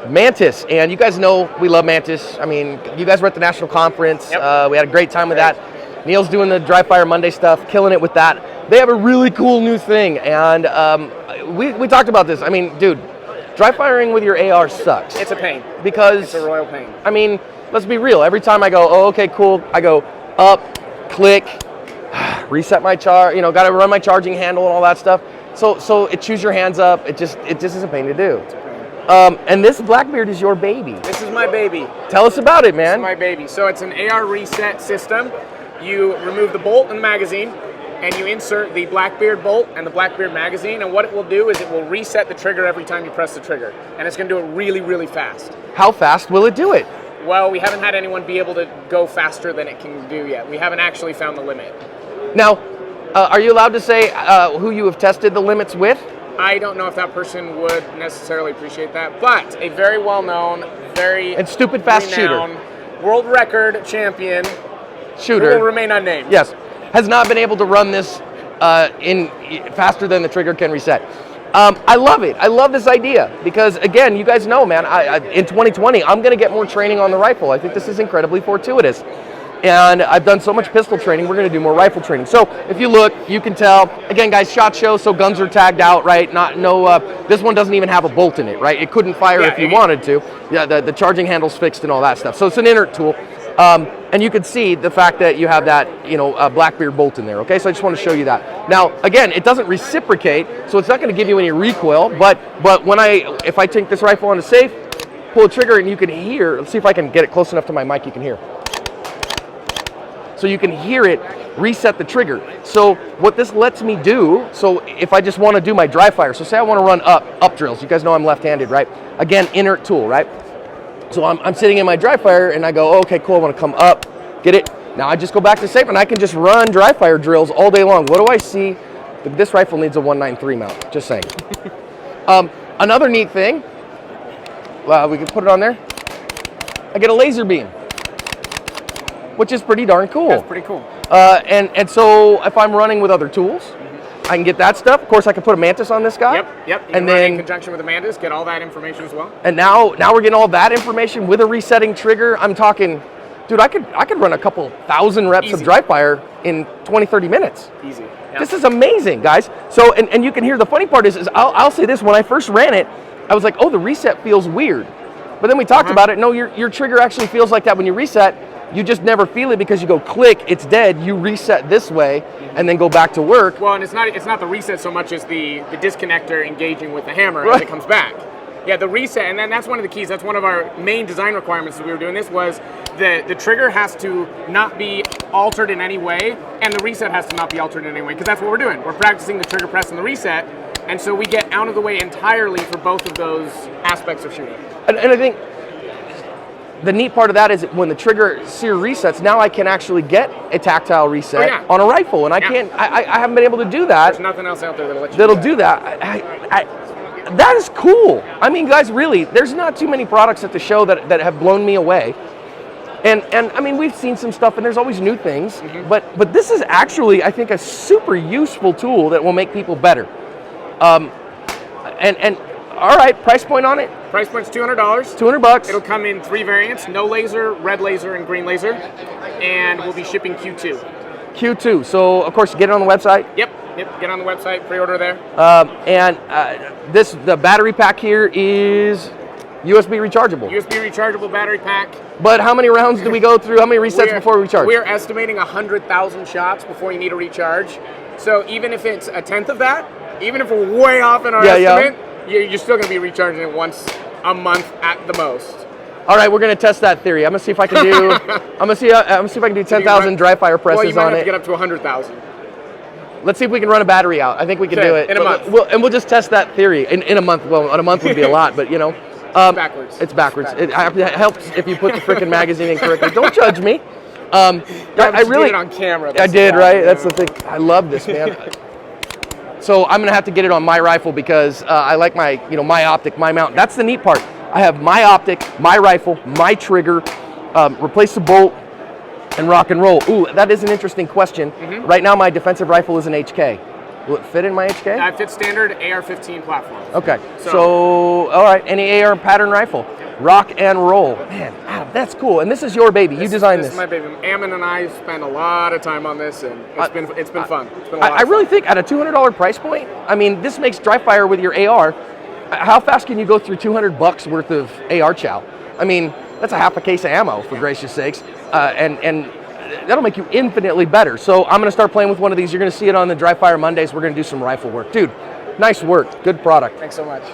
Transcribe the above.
Mantis, and you guys know we love Mantis. I mean, you guys were at the national conference. Yep. We had a great time with that. Neil's doing the Dry Fire Monday stuff, killing it with that. They have a really cool new thing, and we talked about this. I mean, dude, dry firing with your AR sucks. It's a pain. Because it's a royal pain. I mean, let's be real. Every time I go, oh, okay, cool, I go up, click, reset my charge. You know, got to run my charging handle and all that stuff. So it chews your hands up. It just is a pain to do. And this Blackbeard is your baby. This is my baby. Tell us about it, man. This is my baby. So it's an AR reset system. You remove the bolt and the magazine, and you insert the Blackbeard bolt and the Blackbeard magazine, and what it will do is it will reset the trigger every time you press the trigger, and it's going to do it really, really fast. How fast will it do it? Well, we haven't had anyone be able to go faster than it can do yet. We haven't actually found the limit. Now, are you allowed to say who you have tested the limits with? I don't know if that person would necessarily appreciate that, but a very well-known, very and stupid fast renowned, shooter, world record champion, shooter, who will remain unnamed. Yes, has not been able to run this in faster than the trigger can reset. I love it. I love this idea because, again, you guys know, man, in 2020, I'm going to get more training on the rifle. I think this is incredibly fortuitous. And I've done so much pistol training, we're going to do more rifle training. So if you look, you can tell, again, guys, SHOT Show, so guns are tagged out, right? This one doesn't even have a bolt in it, right? It couldn't fire if you wanted to. Yeah, the charging handle's fixed and all that stuff. So it's an inert tool. And you can see the fact that you have that, Blackbeard bolt in there, okay? So I just want to show you that. Now, again, it doesn't reciprocate, so it's not going to give you any recoil, but if I take this rifle on a safe, pull the trigger, and you can hear, let's see if I can get it close enough to my mic, you can hear. So you can hear it reset the trigger. So what this lets me do, so if I just want to do my dry fire, so say I want to run up drills, you guys know I'm left-handed, right? Again, inert tool, right? So I'm sitting in my dry fire and I go, oh, okay, cool, I want to come up, get it. Now I just go back to safe and I can just run dry fire drills all day long. What do I see? This rifle needs a 193 mount, just saying. Another neat thing, we can put it on there. I get a laser beam, which is pretty darn cool. That's pretty cool. And so if I'm running with other tools, I can get that stuff. Of course, I can put a Mantis on this guy. Yep. You and then then in conjunction with the Mantis, get all that information as well. And now we're getting all that information with a resetting trigger. I'm talking, dude, I could run a couple thousand reps of dry fire in 20, 30 minutes. Easy. Yep. This is amazing, guys. So and you can hear the funny part is I'll say this, when I first ran it, I was like, oh, the reset feels weird. But then we talked about it. No, your trigger actually feels like that when you reset. You just never feel it because you go click, it's dead, you reset this way, and then go back to work. Well, and it's not the reset so much as the disconnector engaging with the hammer as it comes back. Yeah, the reset, and then that's one of the keys. That's one of our main design requirements as we were doing this was the trigger has to not be altered in any way, and the reset has to not be altered in any way, because that's what we're doing. We're practicing the trigger press and the reset, and so we get out of the way entirely for both of those aspects of shooting. And I think the neat part of that is when the trigger sear resets, now I can actually get a tactile reset on a rifle, and I haven't been able to do that. There's nothing else out there that'll do that. That is cool. I mean, guys, really, there's not too many products at the show that have blown me away. And I mean, we've seen some stuff, and there's always new things, but this is actually, I think, a super useful tool that will make people better. And all right, price point on it? Price point's $200. $200. It'll come in 3 variants: no laser, red laser, and green laser. And we'll be shipping Q2. Q2. So of course, get it on the website. Yep. Get on the website, pre-order there. The battery pack here is USB rechargeable. USB rechargeable battery pack. But how many rounds do we go through? How many resets before we recharge? We're estimating 100,000 shots before you need a recharge. So even if it's a tenth of that, even if we're way off in our estimate, you're still going to be recharging it once a month at the most. All right, we're going to test that theory. I'm going to see if I can do. I'm going to see if I can do 10,000 dry fire presses on it. Well, you might have to get up to 100,000. Let's see if we can run a battery out. I think we can do it in a month. We'll just test that theory in a month. Well, in a month would be a lot, but backwards. It's backwards. It helps if you put the freaking magazine in correctly. Don't judge me. I really did it on camera. I did, right? That's the thing. I love this, man. So I'm gonna have to get it on my rifle because I like my optic, my mount. That's the neat part. I have my optic, my rifle, my trigger, replace the bolt, and rock and roll. Ooh, that is an interesting question. Right now, my defensive rifle is an HK. Will it fit in my HK? It fits standard AR-15 platforms. Okay. So, all right, any AR pattern rifle. Rock and roll. Man, Adam, that's cool. And this is your baby. You designed this. This is my baby. Ammon and I spent a lot of time on this, and it's been fun. It's been a lot I of really fun. think at a $200 price point, I mean, this makes dry fire with your AR. How fast can you go through $200 worth of AR chow? I mean, that's a half a case of ammo, for gracious sakes. And that'll make you infinitely better. So I'm going to start playing with one of these. You're going to see it on the Dry Fire Mondays. We're going to do some rifle work. Dude, nice work. Good product. Thanks so much.